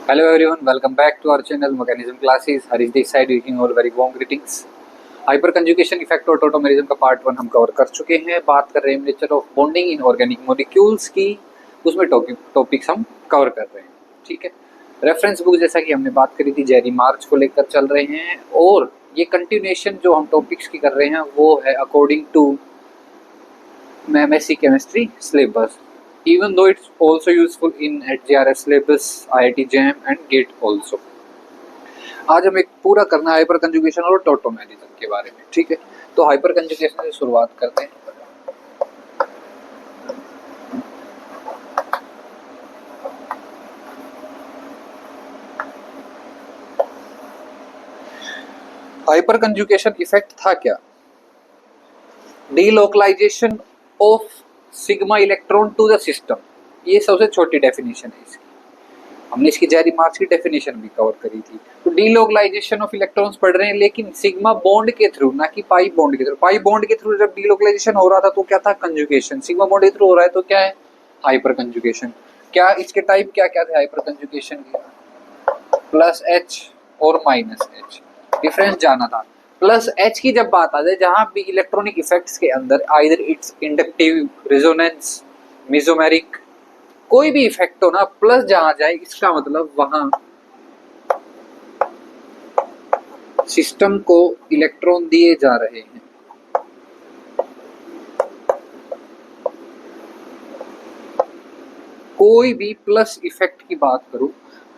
Hello everyone, welcome back to our channel Mechanism Classes. Harish this side wishing all very warm greetings. Hyper conjugation effect और tautomerism का part 1 हम cover कर चुके हैं। बात कर रहे हैं nature of bonding in organic molecules की, उसमें टॉपिक्स हम कवर कर रहे हैं। ठीक है, रेफरेंस बुक जैसा कि हमने बात करी थी जेरी मार्च को लेकर चल रहे हैं, और ये कंटिन्यूएशन जो हम टॉपिक्स की कर रहे हैं वो है according to MSc chemistry syllabus, even though it's also useful in JRF syllabus, IIT JAM and GATE also. आज हम एक पूरा करना है हाइपर कंजुगेशन और टोटोमेरिज्म के बारे में। ठीक है, तो हाइपर कंजुगेशन से शुरुआत करते हैं। हाइपर कंजुगेशन इफेक्ट था क्या? Delocalisation of sigma electron to the system, ये सबसे छोटी डेफिनेशन है इसकी। हमने इसकी जेरी मार्क्स की डेफिनेशन भी कवर करी थी। तो डीलोकलाइजेशन ऑफ इलेक्ट्रॉन्स पढ़ रहे हैं, लेकिन सिग्मा बॉन्ड के थ्रू, ना कि पाई बॉन्ड के थ्रू। पाई बॉन्ड के थ्रू जब डीलोकलाइजेशन हो रहा था तो क्या था? कंजुगेशन। सिग्मा बॉन्ड के थ्रू हो रहा है तो क्या है? Hyper conjugation. क्या इसके टाइप क्या क्या थे हाइपर कंजुगेशन के? प्लस एच और माइनस एच, डिफरेंस जाना था। प्लस एच की जब बात आ जाए, जहां भी इलेक्ट्रॉनिक इफेक्ट्स के अंदर either it's inductive, resonance, mesomeric, कोई भी इफेक्ट हो ना, प्लस जहां जाए इसका मतलब वहां सिस्टम को इलेक्ट्रॉन दिए जा रहे हैं। कोई भी प्लस इफेक्ट की बात करूं,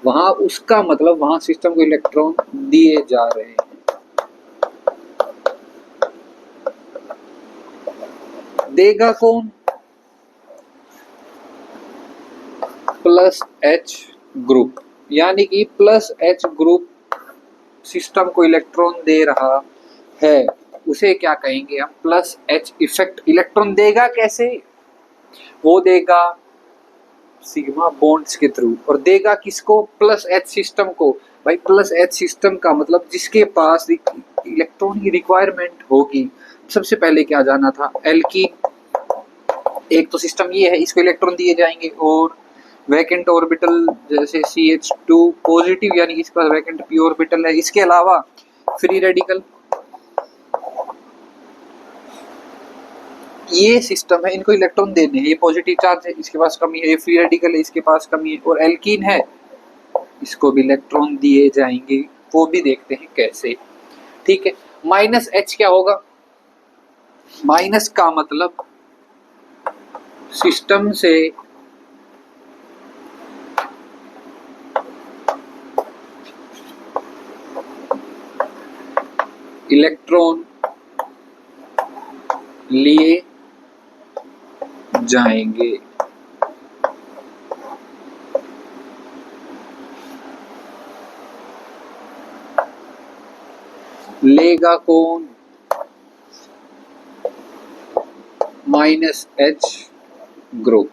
वहां उसका मतलब वहां सिस्टम को इलेक्ट्रॉन दिए जा रहे हैं। देगा कौन? प्लस एच ग्रुप, यानी कि प्लस एच ग्रुप सिस्टम को इलेक्ट्रॉन दे रहा है, उसे क्या कहेंगे हम? Plus H effect. इलेक्ट्रॉन देगा कैसे? वो देगा सिग्मा बॉन्ड्स के थ्रू, और देगा किसको? प्लस एच सिस्टम को। भाई प्लस एच सिस्टम का मतलब जिसके पास इलेक्ट्रॉन की रिक्वायरमेंट होगी। सबसे पहले क्या जाना था? एल्कीन। एक तो सिस्टम ये है, इसको इलेक्ट्रॉन दिए जाएंगे, और वैकेंट ऑर्बिटल जैसे CH2 पॉजिटिव, यानी इसके पास वैकेंट p ऑर्बिटल है। इसके अलावा फ्री रेडिकल, ये सिस्टम है, इनको इलेक्ट्रॉन देने हैं। ये पॉजिटिव चार्ज है, इसके पास कमी है। ये फ्री रेडिकल है, इसके पास कमी है। और एल्कीन है, इसको भी इलेक्ट्रॉन दिए जाएंगे। वो भी देखते हैं कैसे। ठीक है, माइनस एच क्या होगा? माइनस का मतलब सिस्टम से इलेक्ट्रॉन लिए जाएंगे। लेगा कौन? Minus H group.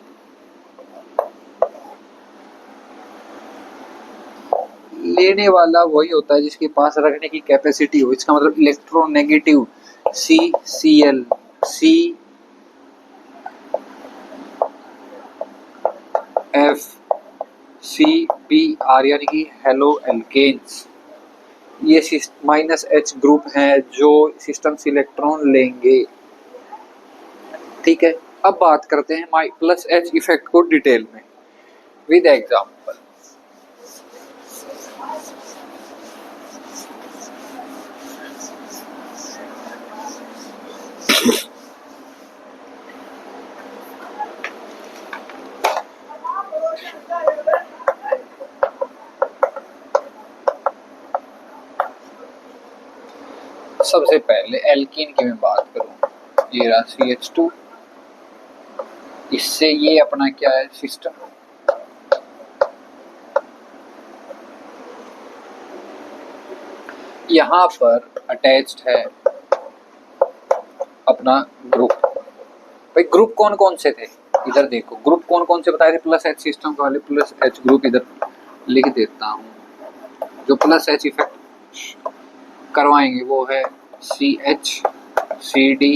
लेने वाला वही होता है जिसके पास रखने की कैपेसिटी हो। इसका मतलब इलेक्ट्रोनेगेटिव CCl, CFCPR, यानी कि हेलो एल्केन्स। ये माइनस एच ग्रुप है जो सिस्टम से इलेक्ट्रॉन लेंगे। ठीक है, अब बात करते हैं प्लस एच इफेक्ट को डिटेल में विद एग्जांपल। सबसे पहले एल्कीन की मैं बात करूं, ये रहा CH2, इससे ये अपना क्या है? सिस्टम। यहां पर अटैच्ड है अपना ग्रुप। भाई ग्रुप कौन कौन से थे? इधर देखो, ग्रुप कौन कौन से बताए थे प्लस एच सिस्टम वाले। प्लस एच ग्रुप इधर लिख देता हूं। जो प्लस एच इफेक्ट करवाएंगे वो है CH, CD,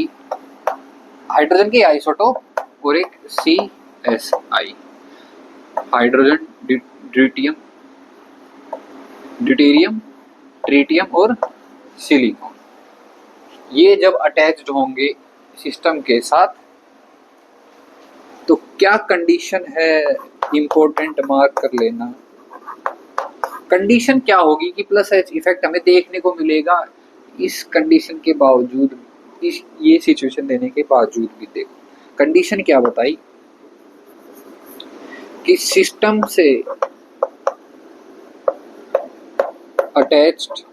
हाइड्रोजन की आइसोटोप, और एक CSI, hydrogen deuterium deuterium, tritium और सिलिकॉन। ये जब अटैच्ड होंगे सिस्टम के साथ तो क्या कंडीशन है, इंपॉर्टेंट मार्क कर लेना। कंडीशन क्या होगी कि प्लस एच इफेक्ट हमें देखने को मिलेगा। इस कंडीशन के बावजूद, इस ये सिचुएशन देने के बावजूद भी देखो कंडीशन क्या बताई कि सिस्टम से अटैच्ड,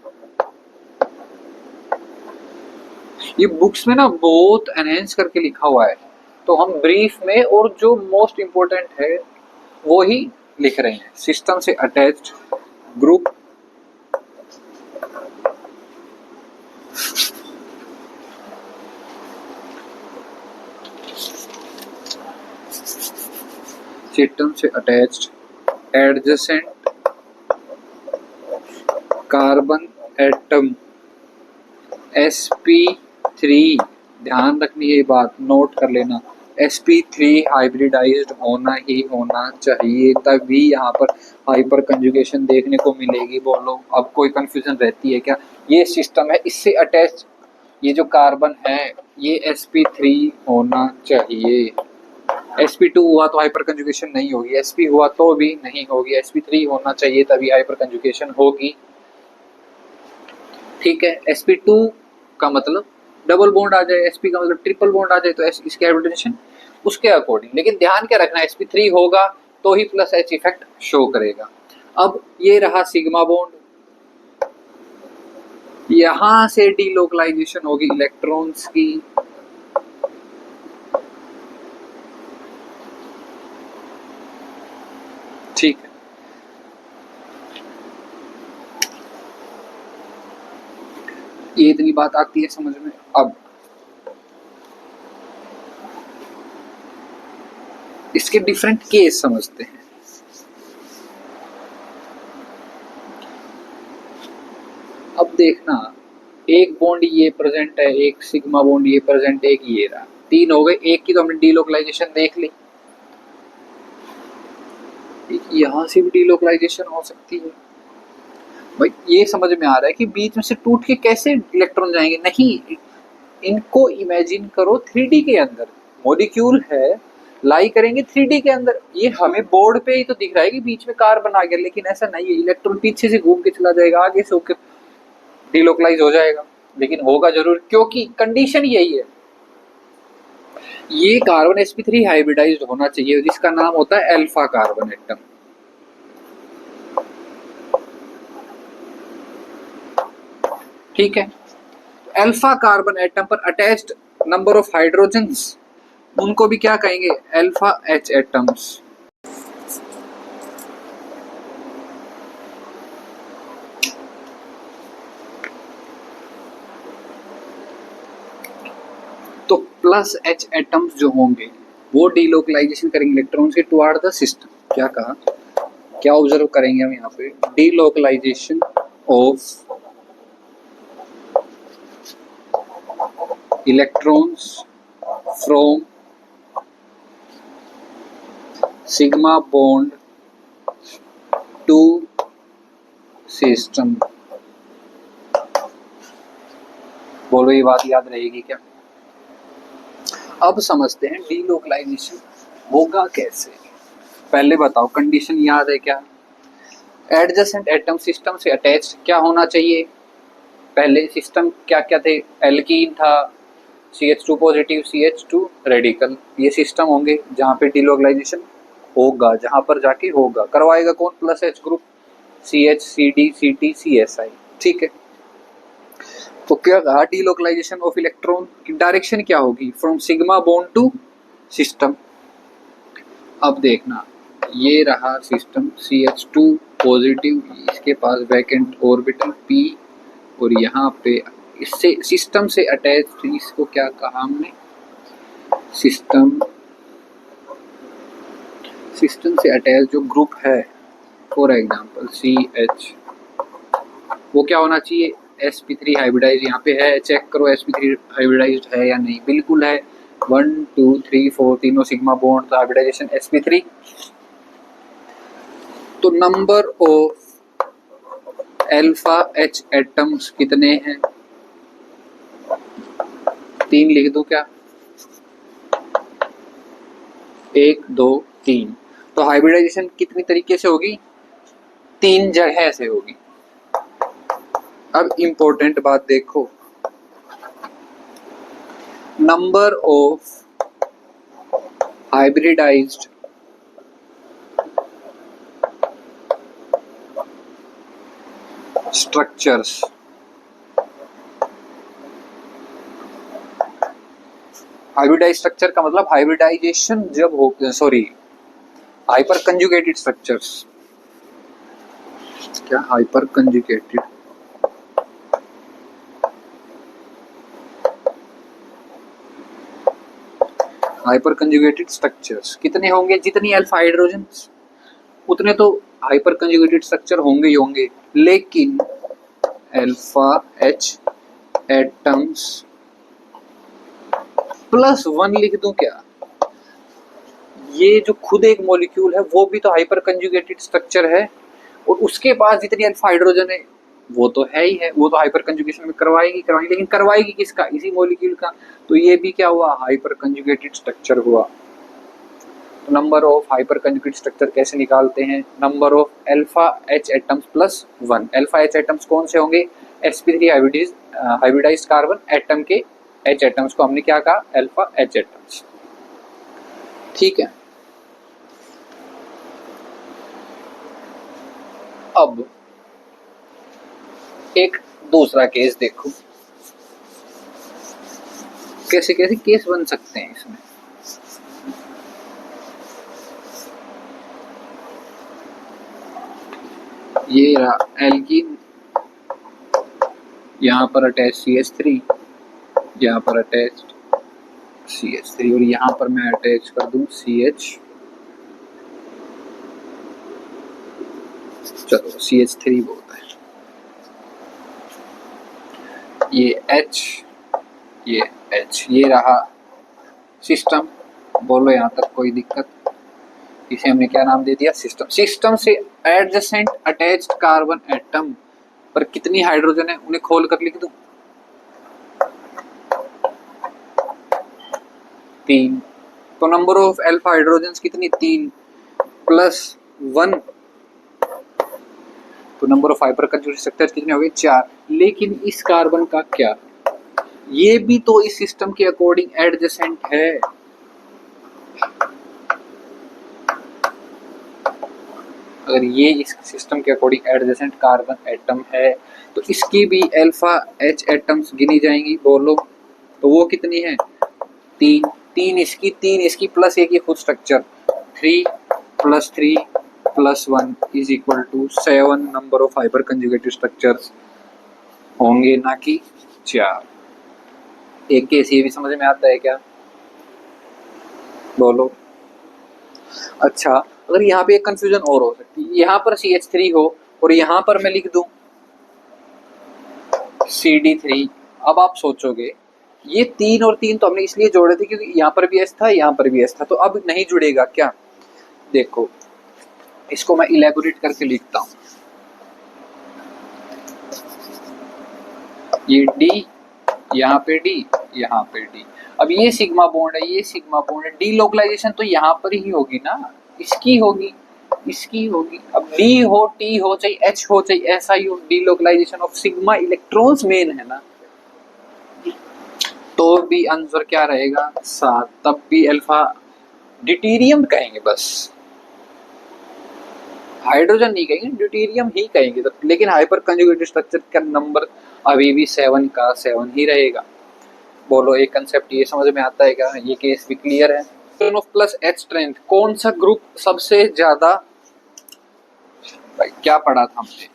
ये बुक्स में ना बहुत एनहेंस करके लिखा हुआ है, तो हम ब्रीफ में और जो मोस्ट इम्पोर्टेंट है वो ही लिख रहे हैं। सिस्टम से अटैच्ड ग्रुप सिस्टम से attached adjacent carbon atom sp3, ध्यान रखनी है ये बात, नोट कर लेना, sp3 हाइब्रिडाइज्ड होना ही होना चाहिए, तभी यहाँ पर हाइपर कंजुगेशन देखने को मिलेगी। बोलो अब कोई कंफ्यूजन रहती है क्या? ये सिस्टम है, इससे अटैच ये जो कार्बन है ये sp3 होना चाहिए। sp2 हुआ तो हाइपर कंजुगेशन नहीं होगी, sp हुआ तो भी नहीं होगी, sp3 होना चाहिए तभी हाइपर कंजुगेशन होगी। ठीक है, sp2 का मतलब डबल बॉन्ड आ जाए, sp का मतलब ट्रिपल बॉन्ड आ जाए, तो इसके हाइब्रिडाइजेशन उसके अकॉर्डिंग। लेकिन ध्यान क्या रखना है, sp3 होगा तो ही प्लस एच इफेक्ट शो करेगा। अब ये रहा सिग्मा बॉन्ड, यहां से डीलोकलाइजेशन होगी इलेक्ट्रॉन्स की, ठीक है। ये इतनी बात आती है समझ में। अब इसके डिफरेंट केस समझते हैं। अब देखना, एक बॉन्ड ये प्रेजेंट है, एक सिग्मा बॉन्ड ये प्रेजेंट है, एक ये रहा, तीन हो गए। एक की तो हमने डीलोकलाइजेशन देख ली, यहां से भी डीलोकलाइजेशन हो सकती है। भाई ये समझ में आ रहा है कि बीच में से टूट के कैसे इलेक्ट्रॉन जाएंगे? नहीं, इनको इमेजिन करो 3D के अंदर, मॉलिक्यूल है, लाई करेंगे 3D के अंदर। ये हमें बोर्ड पे ही तो दिख रहा है कि बीच में कार्बन आ गया, लेकिन ऐसा नहीं है, इलेक्ट्रॉन पीछे से घूम के चला जाएगा, आगे से होकर डीलोकलाइज हो जाएगा, लेकिन होगा जरूर, क्योंकि कंडीशन यही है। ये कार्बन sp3 हाइब्रिडाइज्ड होना चाहिए, जिसका नाम होता है अल्फा कार्बन एटम। ठीक है, अल्फा कार्बन एटम पर अटैच्ड नंबर ऑफ हाइड्रोजन्स, उनको भी क्या कहेंगे? Alpha H atoms. तो प्लस एच एटम्स जो होंगे वो डीलोकलाइजेशन करेंगे इलेक्ट्रॉन्स के टुवर्ड द सिस्टम। क्या कहा, क्या ऑब्जर्व करेंगे हम यहाँ पे? Delocalisation of electrons from sigma bond to system. बोलो ये बात याद रहेगी क्या? अब समझते हैं डीलोकलाइजेशन होगा कैसे। पहले बताओ कंडीशन याद है क्या? एडजेसेंट एटम सिस्टम से अटैच्ड क्या होना चाहिए? पहले सिस्टम क्या क्या थे? एल्कीन था, CH2 पॉजिटिव, CH2 रेडिकल, ये सिस्टम होंगे जहाँ पे डीलोकलाइजेशन होगा, जहाँ पर जाके होगा। करवाएगा कौन? Plus H group, CH, CD, CT, CSI। ठीक है, तो क्या कहा? डीलोकलाइजेशन ऑफ इलेक्ट्रॉन की डायरेक्शन क्या होगी? From sigma bond to system. अब देखना, ये रहा सिस्टम, CH2 पॉजिटिव, इसके पास वैकेंट ऑर्बिटल p, और यहाँ पे इससे सिस्टम से अटैच, इसको क्या कहा हमने? सिस्टम से अटैच जो ग्रुप है, फॉर एग्जांपल CH, वो क्या होना चाहिए? sp3 hybridise. यहाँ पे है, चेक करो sp3 हाइब्रिडाइज्ड है या नहीं। बिल्कुल है, 1 2 3 4 तीनों सिग्मा बॉन्ड, तो हाइब्रिडाइजेशन sp3। तो number of alpha H atoms कितने हैं? 3 लिख दूं क्या? 1 2 3। तो हाइब्रिडाइजेशन कितनी तरीके से होगी? 3 जगह से होगी। अब इंपॉर्टेंट बात देखो, number of hybridised structures hybridise structure का मतलब हाइब्रिडाइजेशन जब हो, सॉरी, हाइपर कंजुगेटेड स्ट्रक्चर्स। क्या hyperconjugated? Hyperconjugated structures कितने होंगे? जितनी अल्फा हाइड्रोजन उतने तो हाइपर कंजुगेटेड स्ट्रक्चर होंगे ही होंगे, लेकिन अल्फा एच एटम्स +1 लिख दूं क्या? ये जो खुद एक मॉलिक्यूल है वो भी तो हाइपर कंजुगेटेड स्ट्रक्चर है, और उसके पास जितनी अल्फा हाइड्रोजन है वो तो है ही है, वो तो हाइपर कंजुगेशन में करवाएगी, लेकिन करवाएगी किसका? इसी मॉलिक्यूल का। तो ये भी क्या हुआ? हाइपर कंजुगेटेड स्ट्रक्चर हुआ। तो number of hyper conjugated structure कैसे निकालते हैं? Number of alpha H atoms +1। Alpha H atoms कौन से होंगे? sp3 हाइब्रिडाइज्ड कार्बन एटम के एच एटम्स को हमने क्या कहा? Alpha H atoms. ठीक है। अब एक दूसरा केस देखो, कैसे कैसे केस बन सकते हैं इसमें। ये रहा एल्कीन, यहाँ पर अटैच CH3, यहाँ पर अटैच CH3, और यहाँ पर मैं अटैच कर दूं CH, चलो CH3 बोलते हैं। ये H, ये H, ये रहा सिस्टम। बोलो यहाँ तक कोई दिक्कत? इसे हमने क्या नाम दे दिया? सिस्टम। सिस्टम से एडजेसेंट अटैच्ड कार्बन एटम पर कितनी हाइड्रोजन है उन्हें खोल कर लिख दूं? 3। तो नंबर ऑफ अल्फा हाइड्रोजन कितनी? 3 +1। तो number of hyper conjugated structures कितने हो गए? 4। लेकिन इस कार्बन का क्या? ये भी तो इस सिस्टम के अकॉर्डिंग एडजेसेंट है। अगर ये इस सिस्टम के अकॉर्डिंग एडजेसेंट कार्बन एटम है तो इसकी भी अल्फा एच एटम्स गिनी जाएंगी। बोलो तो वो कितनी है? 3। 3 इसकी, 3 इसकी, प्लस एक ये खुद structure, 3 + 3 + 1 = 7 number of hyper conjugated structures होंगे, ना कि 4। एक केस ये भी समझ में आता है क्या? बोलो। अच्छा, अगर यहाँ पे एक कंफ्यूजन और हो सकती है, यहाँ पर CH3 हो और यहाँ पर मैं लिख दूं CD3। अब आप सोचोगे ये 3 और 3 तो हमने इसलिए जोड़े थे क्योंकि यहाँ पर भी S था, यहाँ पर भी S था, तो अब नहीं जुड़ेगा क्या? देखो इसको मैं इलेबोरेट करके लिखता हूँ। ये D, यहाँ पे D, यहाँ पे D। अब ये सिग्मा बॉन्ड है, ये सिग्मा बॉन्ड है, डी लोकलाइजेशन तो यहाँ पर ही होगी ना, इसकी होगी, इसकी होगी। अब D हो, T हो, चाहे H हो, चाहे ऐसा ही हो, delocalisation of sigma electrons main है ना, तो भी आंसर क्या रहेगा? 7। तब भी अल्फा ड्यूटेरियम कहेंगे, बस हाइड्रोजन नहीं कहेंगे, ड्यूटेरियम ही कहेंगे। तो लेकिन हाइपर कंजुगेटेड स्ट्रक्चर का नंबर अभी भी 7 का 7 ही रहेगा। बोलो एक कंसेप्ट ये समझ में आता है क्या? ये केस भी क्लियर है। +H स्ट्रेंथ कौन सा ग्रुप सबसे ज्यादा, भाई क्या पढ़ा था हमने?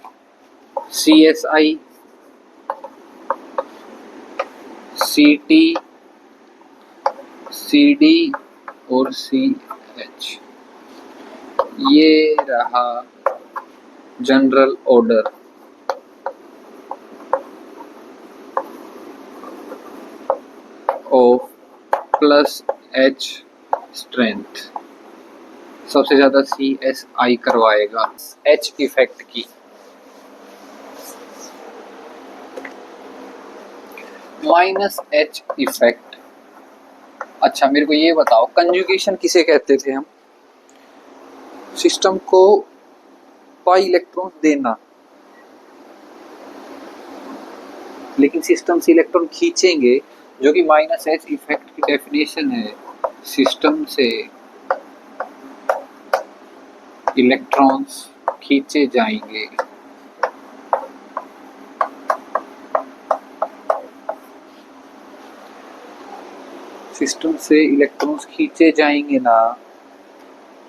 CSI, CT, CD और CH। ये रहा general order of +H strength. सबसे ज्यादा CSI करवाएगा H इफेक्ट की। Minus H effect. अच्छा मेरे को ये बताओ, कंजुगेशन किसे कहते थे हम? सिस्टम को पाई इलेक्ट्रॉन देना, लेकिन सिस्टम से इलेक्ट्रॉन खींचेंगे, जो कि माइनस एच इफेक्ट की डेफिनेशन है। सिस्टम से इलेक्ट्रॉन्स खींचे जाएंगे। सिस्टम से इलेक्ट्रॉन्स खींचे जाएंगे ना,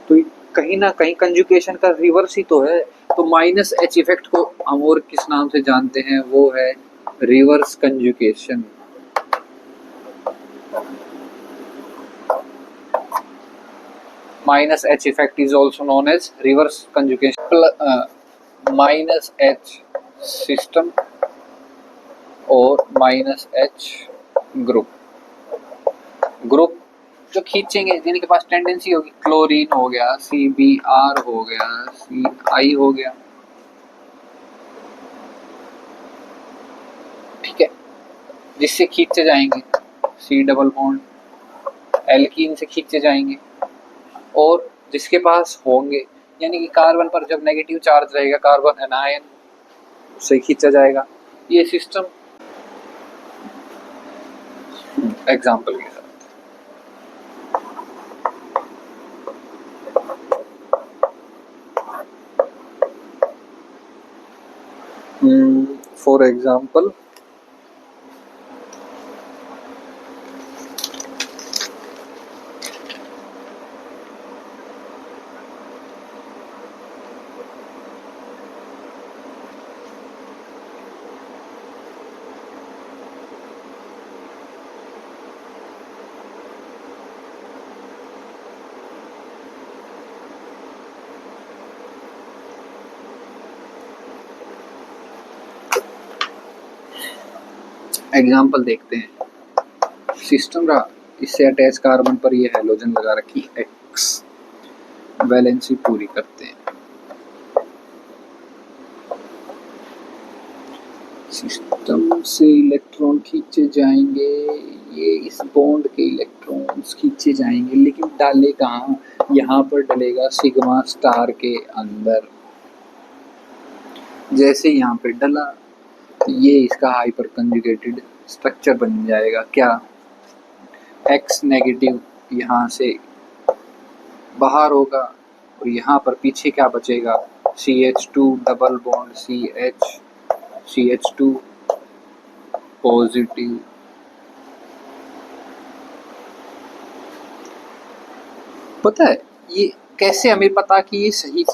तो कहीं ना कहीं कंजुगेशन का रिवर्स ही तो है। तो माइनस एच इफेक्ट को हम और किस नाम से जानते हैं? वो है reverse conjugation. Minus H effect is also known as reverse conjugation. Minus H system और माइनस एच ग्रुप। ग्रुप जो खींचेंगे, जिनके पास टेंडेंसी होगी, क्लोरीन हो गया, CBr हो गया, Ci हो गया, ठीक है, जिससे खींचे जाएंगे। C डबल बॉन्ड एल्कीन से खींचे जाएंगे, और जिसके पास होंगे, यानी कि कार्बन पर जब नेगेटिव चार्ज रहेगा, कार्बन एनायन, उससे खींचा जाएगा। ये सिस्टम एग्जाम्पल के साथ। फॉर एग्जाम्पल, एग्जाम्पल देखते हैं। सिस्टम रहा, इससे अटैच कार्बन पर ये हैलोजन लगा रखी X, वैलेंसी पूरी करते हैं। सिस्टम से इलेक्ट्रॉन खींचे जाएंगे, ये इस बॉन्ड के इलेक्ट्रॉन्स खींचे जाएंगे, लेकिन डाले कहाँ? यहाँ पर डलेगा सिग्मा स्टार के अंदर। जैसे यहाँ पे डला, ये इसका हाइपर कंजुगेटेड स्ट्रक्चर बन जाएगा। क्या? X नेगेटिव यहाँ से बाहर होगा, और यहाँ पर पीछे क्या बचेगा? CH2 double bond CH2 positive. पता है ये कैसे हमें पता कि ये सही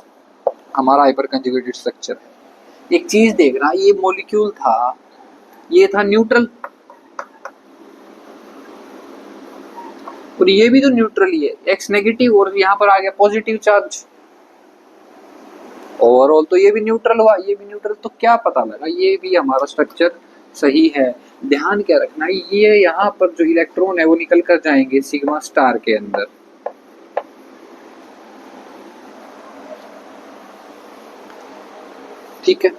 हमारा हाइपर कंजुगेटेड स्ट्रक्चर है? एक चीज देखना, ये मॉलिक्यूल था, ये था न्यूट्रल, और ये भी तो न्यूट्रल ही है, X नेगेटिव, और यहाँ पर आ गया पॉजिटिव चार्ज। ओवरऑल तो ये भी न्यूट्रल हुआ, ये भी न्यूट्रल। तो क्या पता लगा? ये भी हमारा स्ट्रक्चर सही है। ध्यान क्या रखना, ये यहाँ पर जो इलेक्ट्रॉन है वो निकल कर जाएंगे सिग्मा स्टार के अंदर। ठीक है,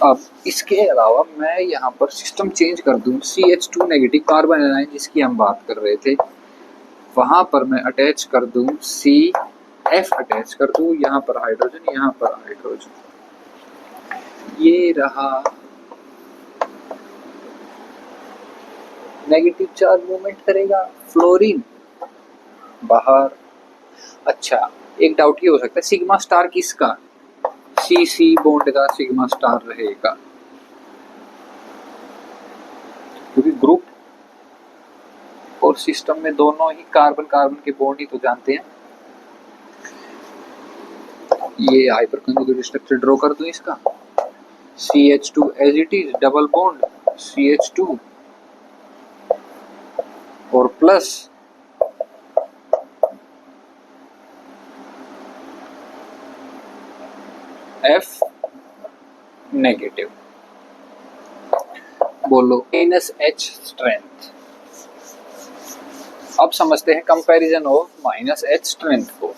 अब इसके अलावा मैं यहाँ पर सिस्टम चेंज कर दूं, CH2 नेगेटिव कार्बन एनायन जिसकी हम बात कर रहे थे, वहां पर मैं अटैच कर दूं CF, अटैच कर दूं यहाँ पर हाइड्रोजन, यहाँ पर हाइड्रोजन, ये रहा नेगेटिव चार्ज मूवमेंट करेगा, फ्लोरीन बाहर। अच्छा, एक डाउट ये हो सकता है, सिग्मा स्टार किसका? CC बॉन्ड का सिग्मा स्टार रहेगा, क्योंकि ग्रुप और सिस्टम में दोनों ही कार्बन कार्बन के बॉन्ड ही तो जानते हैं। ये हाइपर कंजुगेटेड स्ट्रक्चर ड्रॉ कर दूं इसका, CH2 as it is, double bond CH2 और प्लस F नेगेटिव। बोलो -H स्ट्रेंथ। अब समझते हैं कंपैरिजन ऑफ -H स्ट्रेंथ को।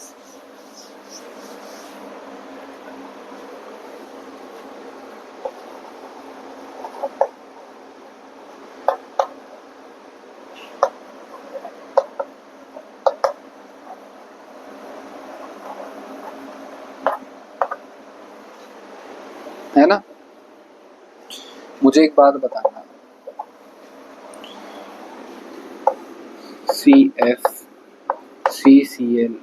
है ना। मुझे एक बात बताना, CF, CCl,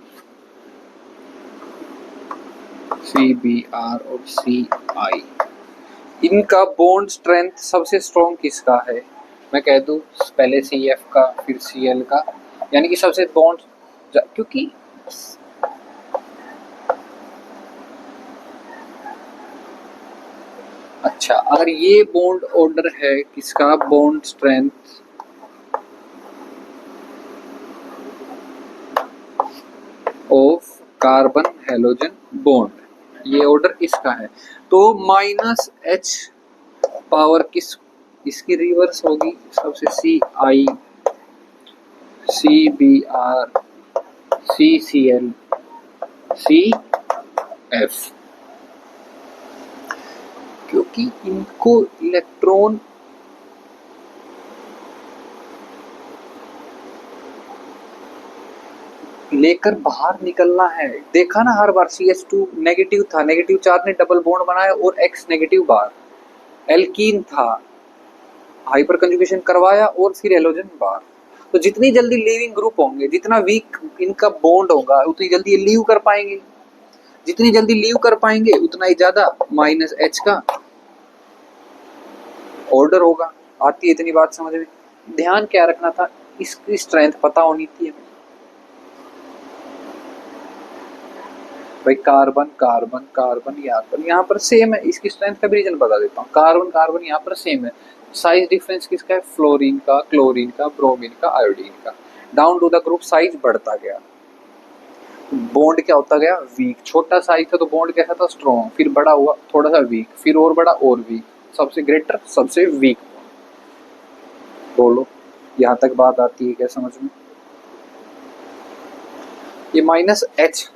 CBr और CI, इनका बॉन्ड स्ट्रेंथ सबसे स्ट्रॉन्ग किसका है? मैं कह दूं पहले CF का फिर Cl का, यानी कि सबसे बॉन्ड, क्योंकि अच्छा अगर ये बॉन्ड ऑर्डर है किसका, bond strength of carbon halogen bond, ये ऑर्डर इसका है, तो -H पावर किस, इसकी रिवर्स होगी सबसे, CI, CBr, CCl, CF, क्योंकि इनको इलेक्ट्रॉन लेकर बाहर निकलना है। देखा ना हर बार CH2 नेगेटिव था, नेगेटिव चार्ज ने डबल बॉन्ड बनाया और X नेगेटिव बार, एल्कीन था, हाइपर कंजुगेशन करवाया और फिर हेलोजन बार। तो जितनी जल्दी लीविंग ग्रुप होंगे, जितना वीक इनका बॉन्ड होगा, उतनी जल्दी ये लीव कर पाएंगे, जितनी जल्दी लीव कर पाएंगे उतना ही ज्यादा -H का ऑर्डर होगा। आती है इतनी बात समझ में? ध्यान क्या रखना था, इसकी स्ट्रेंथ पता होनी थी हमें भाई, कार्बन कार्बन कार्बन यहाँ पर सेम है, इसकी स्ट्रेंथ का भी रीजन बता देता हूँ। कार्बन कार्बन यहाँ पर सेम है, साइज डिफरेंस किसका है, फ्लोरीन का, क्लोरीन का, ब्रोमीन का, आयोडीन का। Down to the group size बढ़ता गया, बॉन्ड क्या होता गया, वीक। छोटा साइज था तो बॉन्ड कैसा था, स्ट्रॉन्ग, फिर बड़ा हुआ थोड़ा सा वीक, फिर और बड़ा और वीक, सबसे ग्रेटर सबसे वीक। बोलो यहाँ तक बात आती है क्या समझ में? ये -H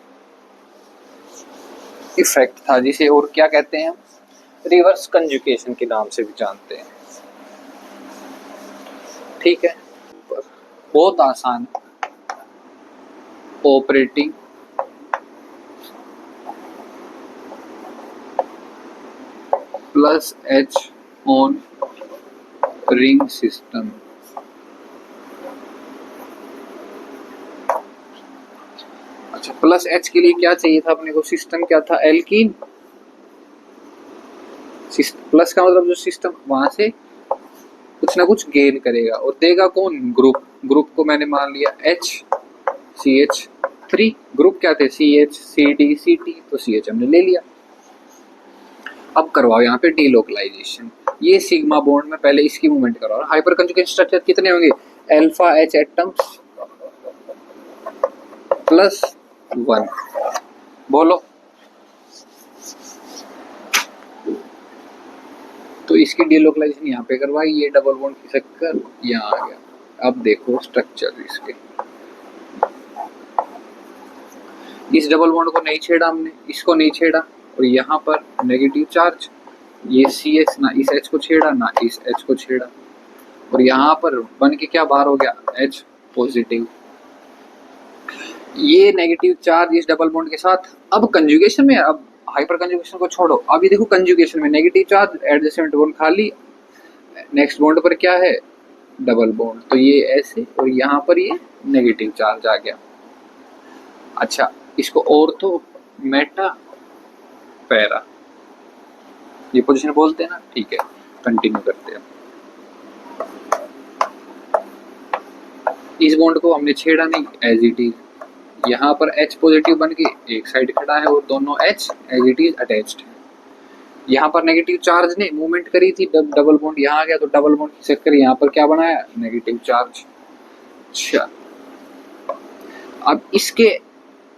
इफेक्ट था, जिसे और क्या कहते हैं, रिवर्स कंजुगेशन के नाम से भी जानते हैं। ठीक है, बहुत आसान, operating +H on ring system. अच्छा +H के लिए क्या चाहिए था अपने को, सिस्टम क्या था, एल्कीन। प्लस का मतलब जो सिस्टम वहां से कुछ ना कुछ गेन करेगा और देगा कौन, ग्रुप। ग्रुप को मैंने मान लिया CH3, ग्रुप क्या थे, CH, CD, CT, तो CH हमने ले लिया। अब करवाओ यहाँ पे डीलोकलाइजेशन, ये सिग्मा बॉन्ड में पहले इसकी मूवमेंट करवाओ। हाइपर कंजुगेशन स्ट्रक्चर कितने होंगे, α-H एटम्स +1, बोलो। तो इसकी डीलोकलाइजेशन यहाँ पे करवाई, ये डबल बॉन्ड खिसक कर यहाँ आ गया। अब देखो स्ट्रक्चर इसके, इस डबल बॉन्ड को नहीं छेड़ा हमने, इसको नहीं छेड़ा, और यहाँ पर नेगेटिव चार्ज, ये CH ना इस H को छेड़ा ना इस H को छेड़ा, और यहाँ पर बन के क्या बाहर हो गया, H पॉजिटिव। ये नेगेटिव चार्ज इस डबल बॉन्ड के साथ, अब कंजुगेशन में, अब हाइपर कंजुगेशन को छोड़ो, अभी देखो कंजुगेशन में नेगेटिव चार्ज, एडजेसेंट बॉन्ड खाली, नेक्स्ट बॉन्ड पर क्या है, डबल बॉन्ड, तो ये ऐसे, और यहाँ पर ये नेगेटिव चार्ज आ गया। अच्छा इसको ऑर्थो, मेटा, पैरा, ये पोजीशन बोलते हैं ना, ठीक है कंटिन्यू करते हैं। इस बॉन्ड को हमने छेड़ा नहीं, एज इट इज, यहाँ पर H पॉजिटिव बन के एक साइड खड़ा है और दोनों H as it is attached है। यहाँ पर नेगेटिव चार्ज ने मूवमेंट करी थी, डबल बॉन्ड यहाँ आ गया, तो डबल बॉन्ड खिसक कर यहाँ पर क्या बनाया, नेगेटिव चार्ज। अच्छा अब इसके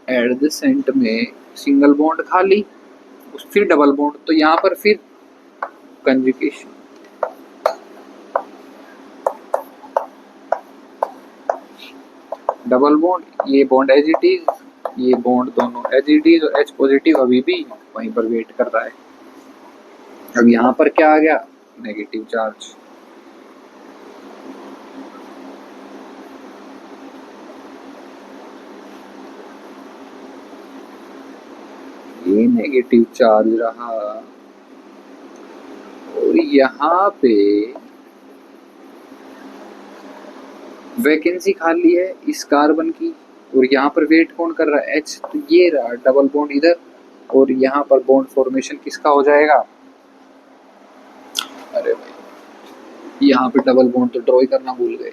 एडजेसेंट में सिंगल बॉन्ड खाली, फिर डबल बॉन्ड, तो यहाँ पर फिर कंजुगेशन, डबल बॉन्ड, ये बॉन्ड एज इट इज, ये बॉन्ड दोनों एज इट इज, और H पॉजिटिव अभी भी वहीं पर वेट कर रहा है। अब यहाँ पर क्या आ गया, नेगेटिव चार्ज। ये नेगेटिव चार्ज रहा, और यहाँ पे वैकेंसी खाली है इस कार्बन की, और यहाँ पर वेट कौन कर रहा है, H, तो ये रहा डबल बॉन्ड इधर, और यहाँ पर बॉन्ड फॉर्मेशन किसका हो जाएगा, अरे भाई यहाँ पे डबल बॉन्ड तो ड्रॉ ही करना भूल गए।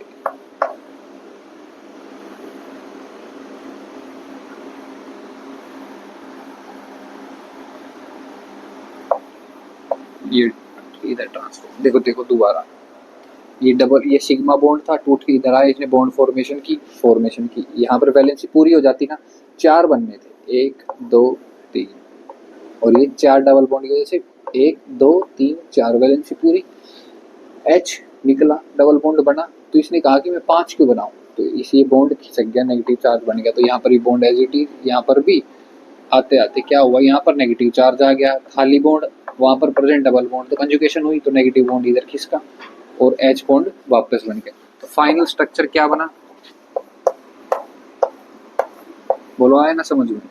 ये इधर ट्रांसफर देखो देखो दोबारा, ये डबल, ये सिग्मा बॉन्ड था, टूट के इधर आया, इसने बॉन्ड फॉर्मेशन की, यहाँ पर वैलेंसी पूरी हो जाती ना, 4 बनने थे, 1 2 3, और ये 4 डबल बॉन्ड की वजह से 1 2 3 4 वैलेंसी पूरी, H निकला, डबल बॉन्ड बना, तो इसने कहा कि मैं 5 क्यों बनाऊं, तो इसी बॉन्ड खिसक गया, नेगेटिव चार्ज बन गया, तो यहाँ पर भी बॉन्ड एज इट इज, यहाँ पर भी आते आते क्या हुआ, यहाँ पर नेगेटिव चार्ज आ गया, खाली बॉन्ड, वहां पर प्रेजेंट डबल बॉन्ड, तो कंजुगेशन हुई तो नेगेटिव बॉन्ड इधर खिसका और H बॉन्ड वापस बन गया। तो फाइनल स्ट्रक्चर क्या बना, बोलो, आया ना समझ में,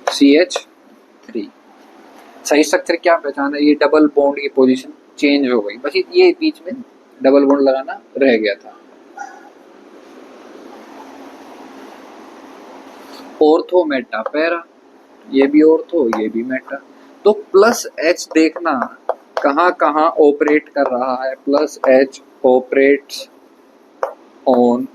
CH3। सही स्ट्रक्चर क्या पहचाना, ये डबल बॉन्ड की पोजीशन चेंज हो गई, बस ये बीच में डबल बॉन्ड लगाना रह गया था। ऑर्थो मेटा पैरा, ये भी ऑर्थो ये भी मेटा, तो प्लस H देखना कहाँ कहाँ ऑपरेट कर रहा है, प्लस H ऑपरेट्स ऑन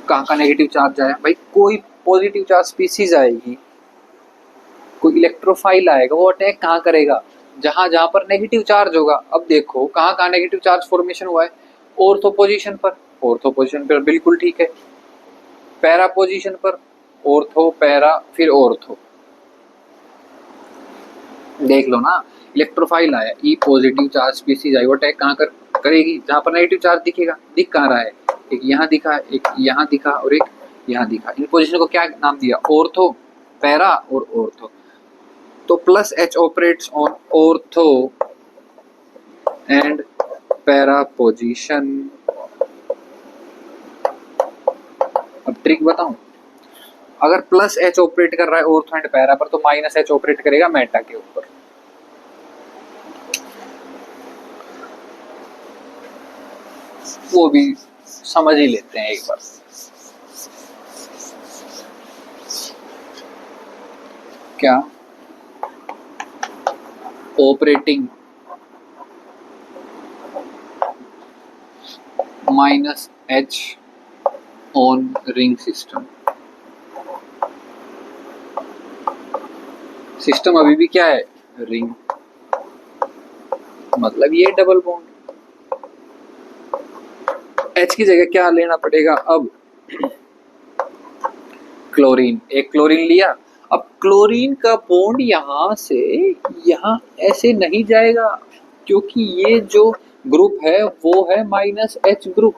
कहाँ का नेगेटिव चार्ज आया भाई, कोई पॉजिटिव चार्ज स्पीसीज आएगी, कोई इलेक्ट्रोफाइल आएगा, वो अटैक कहाँ करेगा, जहां जहां पर नेगेटिव चार्ज होगा। अब देखो कहाँ कहाँ नेगेटिव चार्ज फॉर्मेशन हुआ है, ऑर्थो पोजीशन पर, ऑर्थो पोजीशन पर बिल्कुल ठीक है, पैरा पोजीशन पर, ऑर्थो पैरा फिर ऑर्थो, देख लो ना, इलेक्ट्रोफाइल आया, ई पॉजिटिव चार्ज स्पीसीज आई, वो अटैक कहाँ करेगी, जहां पर नेगेटिव चार्ज दिखेगा, दिख कहाँ रहा है, एक यहाँ दिखा, एक यहाँ दिखा और एक यहाँ दिखा, इन पोजीशन को क्या नाम दिया, ऑर्थो पैरा और ऑर्थो। तो plus H operates on ortho and para position. अब ट्रिक बताऊं, अगर प्लस H ऑपरेट कर रहा है ऑर्थो एंड पैरा पर, तो माइनस H ऑपरेट करेगा मेटा के ऊपर। वो भी समझ ही लेते हैं एक बार। क्या, operating minus H on ring system, system अभी भी क्या है, रिंग, मतलब ये डबल बॉन्ड, H की जगह क्या लेना पड़ेगा अब, क्लोरीन, एक क्लोरीन लिया, अब क्लोरीन का बॉन्ड यहां से यहां ऐसे नहीं जाएगा, क्योंकि ये जो ग्रुप है वो है माइनस H ग्रुप,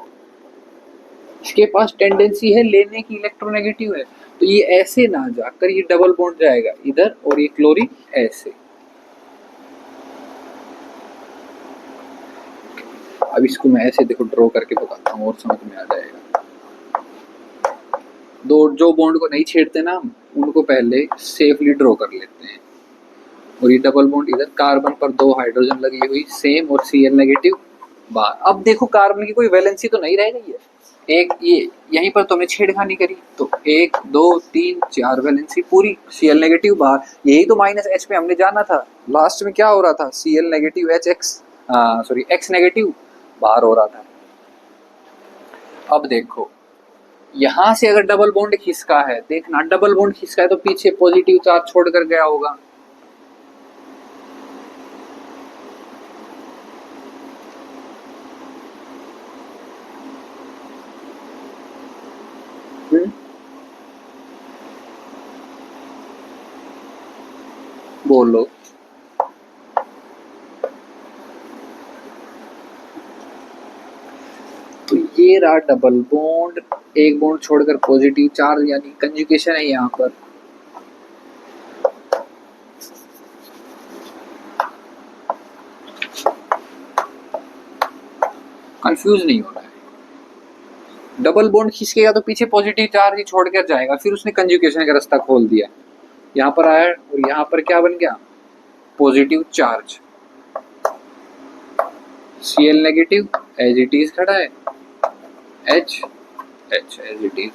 इसके पास टेंडेंसी है लेने की, इलेक्ट्रोनेगेटिव है, तो ये ऐसे ना जाकर ये डबल बॉन्ड जाएगा इधर, और ये क्लोरीन ऐसे। अब इसको मैं ऐसे देखो ड्रॉ करके बताता हूँ और समझ में आ जाएगा। दो जो बॉन्ड को नहीं छेड़ते ना हम, उनको पहले सेफली ड्रॉ कर लेते हैं, और ये डबल बॉन्ड इधर, कार्बन पर 2 हाइड्रोजन लगी हुई सेम और Cl नेगेटिव बार। अब देखो कार्बन की कोई वैलेंसी तो नहीं रह गई है, एक ये यहीं पर तुमने छेड़खानी करी, तो 1 2 3 4 वैलेंसी पूरी, Cl नेगेटिव बार, यही तो माइनस H पे हमने जाना था, लास्ट में क्या हो रहा था, Cl नेगेटिव X नेगेटिव बाहर हो रहा था। अब देखो यहां से अगर डबल बॉन्ड खिसका है, देखना डबल बॉन्ड खिसका है तो पीछे पॉजिटिव चार्ज छोड़कर गया होगा, बोलो, तो ये रहा डबल बॉन्ड, एक बॉन्ड छोड़कर पॉजिटिव चार्ज, यानी कंजुगेशन है यहाँ पर। कंफ्यूज नहीं होना है, डबल बॉन्ड खिसकेगा तो पीछे पॉजिटिव चार्ज ही छोड़ कर जाएगा, फिर उसने कंजुगेशन का रास्ता खोल दिया, यहाँ पर आया और यहाँ पर क्या बन गया, positive charge. Cl negative as it is खड़ा है, H एज इट इज।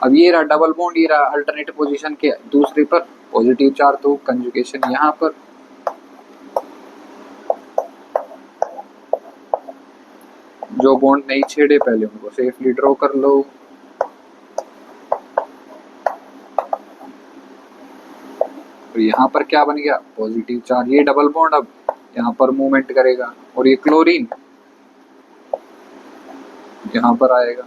अब ये रहा डबल बॉन्ड, ये रहा अल्टरनेटिव पोजीशन के दूसरे पर पॉजिटिव चार्ज, तो कंजुगेशन यहाँ पर। जो बॉन्ड नहीं छेड़े पहले उनको सेफली ड्रॉ कर लो। तो यहाँ पर क्या बन गया, पॉजिटिव चार्ज। ये डबल बॉन्ड अब यहाँ पर मूवमेंट करेगा और ये क्लोरीन यहाँ पर आएगा।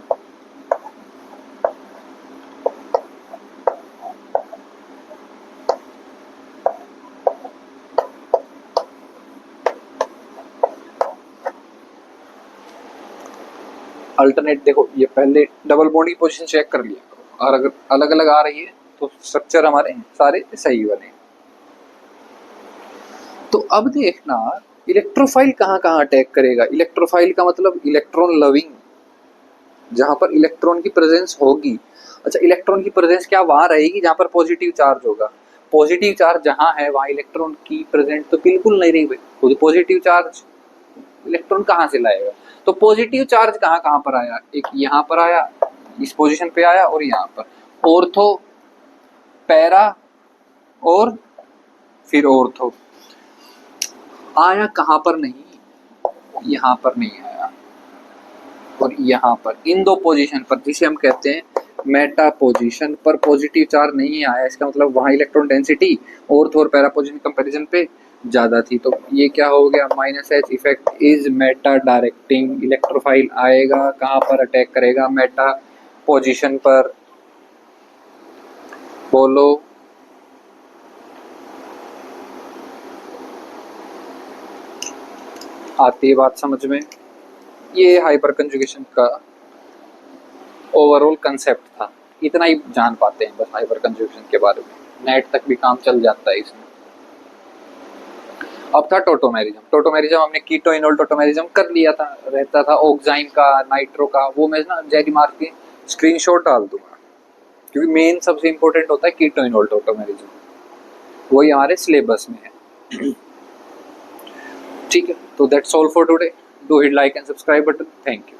अल्टरनेट देखो, ये पहले डबल बॉन्ड की पोजीशन चेक कर लिया करो, और अगर अलग अलग आ रही है तो स्ट्रक्चर हमारे सारे सही बने। तो अब देखना इलेक्ट्रोफाइल कहाँ कहाँ अटैक करेगा। इलेक्ट्रोफाइल का मतलब इलेक्ट्रॉन लविंग, जहां पर इलेक्ट्रॉन की प्रेजेंस होगी। अच्छा, इलेक्ट्रॉन की प्रेजेंस क्या वहां रहेगी जहां पर पॉजिटिव चार्ज होगा? पॉजिटिव चार्ज जहां है वहां इलेक्ट्रॉन की प्रेजेंट तो बिल्कुल नहीं रही भाई। पॉजिटिव चार्ज इलेक्ट्रॉन कहाँ से लाएगा? तो पॉजिटिव चार्ज कहाँ कहाँ पर आया, एक यहाँ पर आया, इस पोजीशन पे आया, और यहाँ पर ऑर्थो, पैरा और फिर ऑर्थो। आया कहाँ पर? नहीं, यहाँ पर नहीं आया, और यहाँ पर इन दो पोजीशन पर, जिसे हम कहते हैं मेटा पोजीशन पर पॉजिटिव चार्ज नहीं आया। इसका मतलब वहाँ इलेक्ट्रॉन डेंसिटी ऑर्थो और पैरा पोजीशन कंपैरिजन पे ज़्यादा थी। तो ये क्या हो गया, -H effect is Meta directing. Electrophile आएगा कहाँ पर, अटैक करेगा मेटा पोजीशन पर। बोलो, आती है बात समझ में? ये हाइपर कंजुगेशन का ओवरऑल कंसेप्ट था, इतना ही जान पाते हैं बस हाइपर कंजुगेशन के बारे में। नेट तक भी काम चल जाता है इसमें। अब था टोटोमेरिज्म। टोटोमेरिज्म हमने कीटो इनोल टोटोमेरिज्म कर लिया था, रहता था ऑक्साइन का, नाइट्रो का। वो मैं ना जेडी मार्क के स्क्रीनशॉट डाल दूंगा, क्योंकि मेन सबसे इंपॉर्टेंट होता है कीटो इनोल टोटोमेरिज्म, वही हमारे सिलेबस में है। ठीक है, तो that's all for today. Do hit like and subscribe button. Thank you.